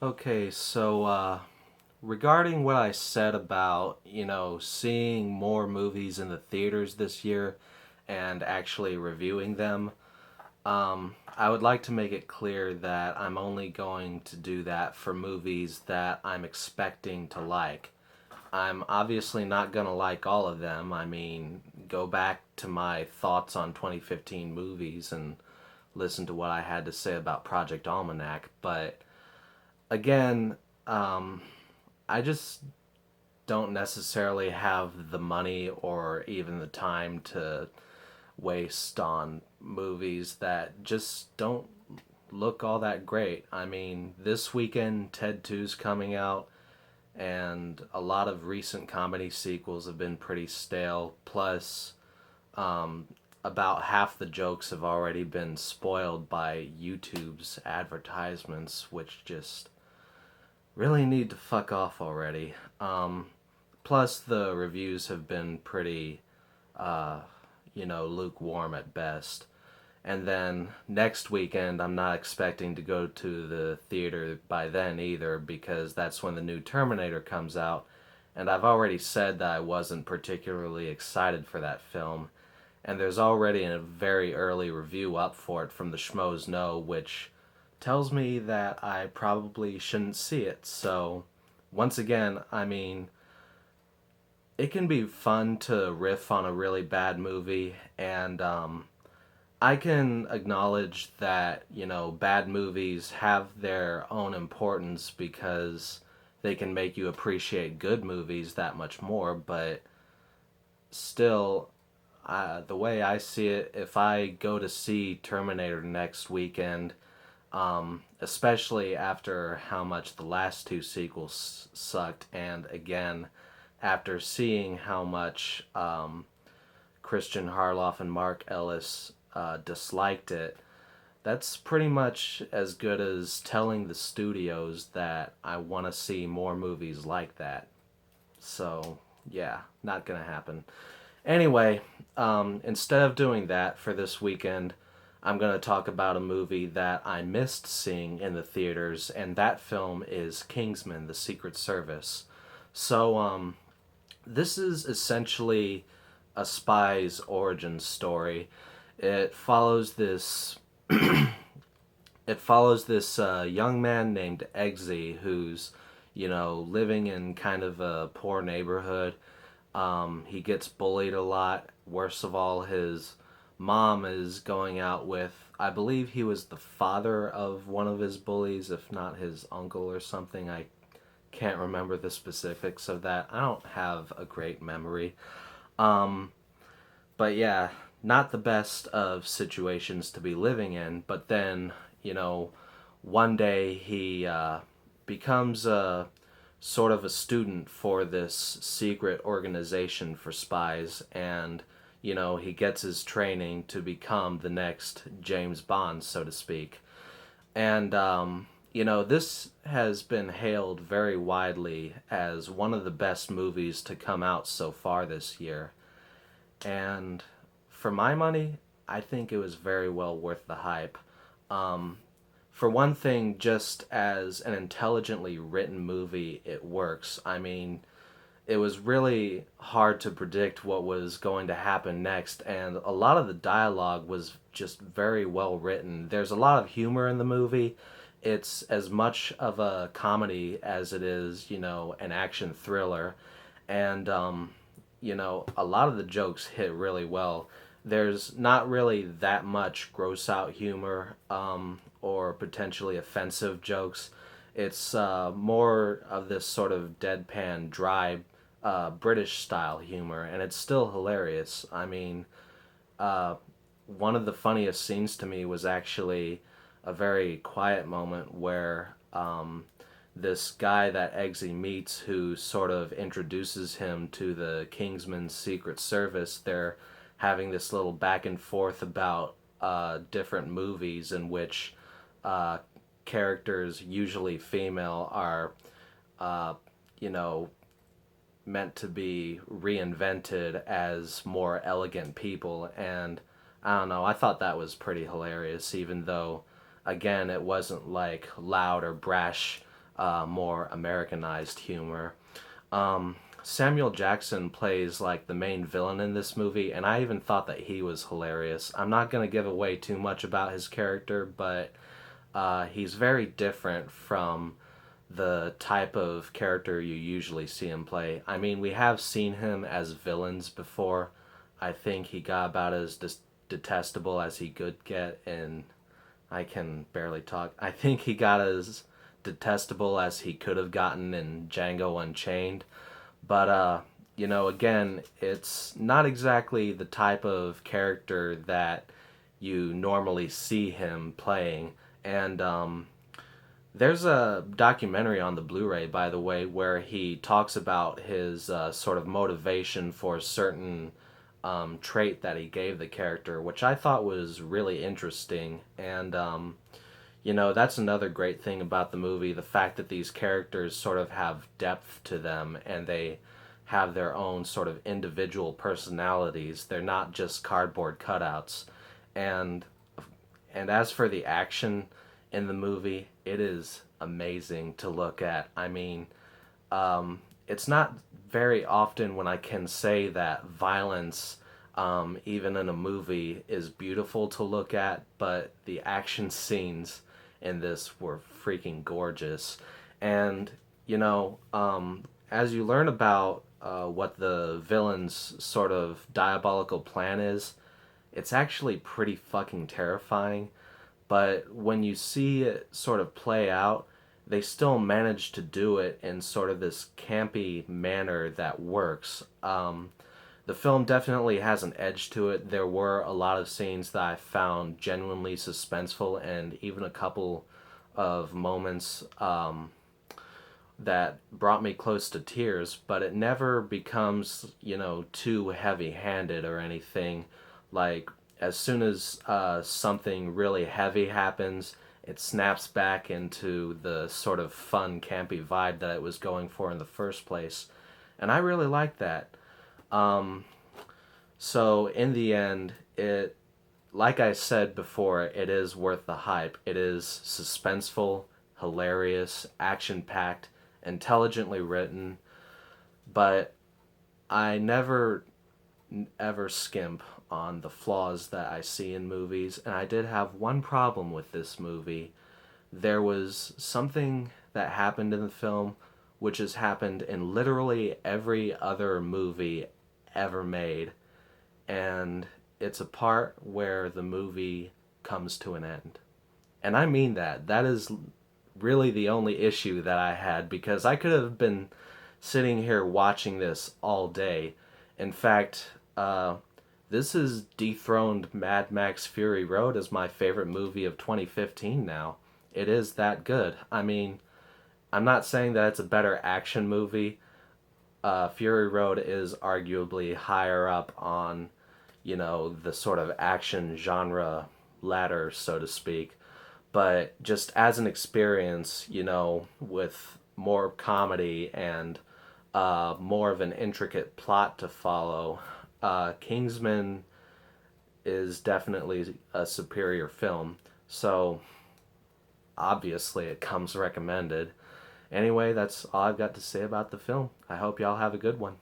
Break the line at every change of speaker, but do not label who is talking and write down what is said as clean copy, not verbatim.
Okay, regarding what I said about, seeing more movies in the theaters this year and actually reviewing them, I would like to make it clear that I'm only going to do that for movies that I'm expecting to like. I'm obviously not going to like all of them. I mean, go back to my thoughts on 2015 movies and listen to what I had to say about Project Almanac, but again, um, I just don't necessarily have the money or even the time to waste on movies that just don't look all that great. I mean, this weekend Ted 2's coming out, and a lot of recent comedy sequels have been pretty stale. Plus, um, about half the jokes have already been spoiled by YouTube's advertisements, which just really need to fuck off already. Plus, the reviews have been pretty, uh, lukewarm at best. And then next weekend, I'm not expecting to go to the theater by then either because that's when the new Terminator comes out. And I've already said that I wasn't particularly excited for that film. And there's already a very early review up for it from the Schmoes Know, which tells me that I probably shouldn't see it. So, once again, I mean, it can be fun to riff on a really bad movie, and I can acknowledge that, bad movies have their own importance because they can make you appreciate good movies that much more, but still, the way I see it, if I go to see Terminator next weekend, especially after how much the last two sequels sucked, and again, after seeing how much Christian Harloff and Mark Ellis disliked it, that's pretty much as good as telling the studios that I want to see more movies like that. So, yeah, not gonna happen. Anyway, instead of doing that for this weekend, I'm going to talk about a movie that I missed seeing in the theaters, and that film is Kingsman: The Secret Service. So, this is essentially a spy's origin story. It follows this. It follows this young man named Eggsy who's, living in kind of a poor neighborhood. He gets bullied a lot. Worst of all, his mom is going out with, I believe he was the father of one of his bullies, if not his uncle or something. I can't remember the specifics of that. I don't have a great memory. Um, but yeah, not the best of situations to be living in. But then, one day he becomes a sort of a student for this secret organization for spies, and he gets his training to become the next James Bond, so to speak. And this has been hailed very widely as one of the best movies to come out so far this year. And for my money, I think it was very well worth the hype. Um, for one thing, just as an intelligently written movie, it works. I mean, it was really hard to predict what was going to happen next, and a lot of the dialogue was just very well written. There's a lot of humor in the movie. It's as much of a comedy as it is, an action thriller. And, a lot of the jokes hit really well. There's not really that much gross out humor or potentially offensive jokes. It's more of this sort of deadpan, dry British style humor, and it's still hilarious. I mean, uh, one of the funniest scenes to me was actually a very quiet moment where this guy that Eggsy meets, who sort of introduces him to the Kingsman Secret Service, they're having this little back and forth about different movies in which uh, characters, usually female, are, uh, you know, meant to be reinvented as more elegant people. And I don't know, I thought that was pretty hilarious, even though, again, it wasn't like loud or brash more Americanized humor. Um, Samuel Jackson plays like the main villain in this movie, and I even thought that he was hilarious. I'm not gonna give away too much about his character, but he's very different from the type of character you usually see him play. I mean, we have seen him as villains before. I think he got about as detestable as he could get in. I can barely talk. I think he got as detestable as he could have gotten in Django Unchained. But again, it's not exactly the type of character that you normally see him playing. And there's a documentary on the Blu-ray, by the way, where he talks about his sort of motivation for a certain trait that he gave the character, which I thought was really interesting. And that's another great thing about the movie, the fact that these characters sort of have depth to them and they have their own sort of individual personalities. They're not just cardboard cutouts. And as for the action in the movie, it is amazing to look at. I mean, it's not very often when I can say that violence, even in a movie, is beautiful to look at, but the action scenes in this were freaking gorgeous. And, as you learn about what the villain's sort of diabolical plan is, it's actually pretty fucking terrifying. But when you see it sort of play out, they still manage to do it in sort of this campy manner that works. The film definitely has an edge to it. There were a lot of scenes that I found genuinely suspenseful, and even a couple of moments that brought me close to tears, but it never becomes, too heavy handed or anything. Like, as soon as something really heavy happens, it snaps back into the sort of fun, campy vibe that it was going for in the first place. And I really like that. So, in the end, like I said before, it is worth the hype. It is suspenseful, hilarious, action packed, intelligently written, but I never ever skimp on the flaws that I see in movies, and I did have one problem with this movie. There was something that happened in the film which has happened in literally every other movie ever made, and it's a part where the movie comes to an end. And I mean that. That is really the only issue that I had, because I could have been sitting here watching this all day. In fact, this has dethroned Mad Max Fury Road as my favorite movie of 2015 now. It is that good. I mean, I'm not saying that it's a better action movie. Fury Road is arguably higher up on, the sort of action genre ladder, so to speak. But just as an experience, with more comedy and more of an intricate plot to follow, Kingsman is definitely a superior film. So obviously it comes recommended. Anyway, that's all I've got to say about the film. I hope y'all have a good one.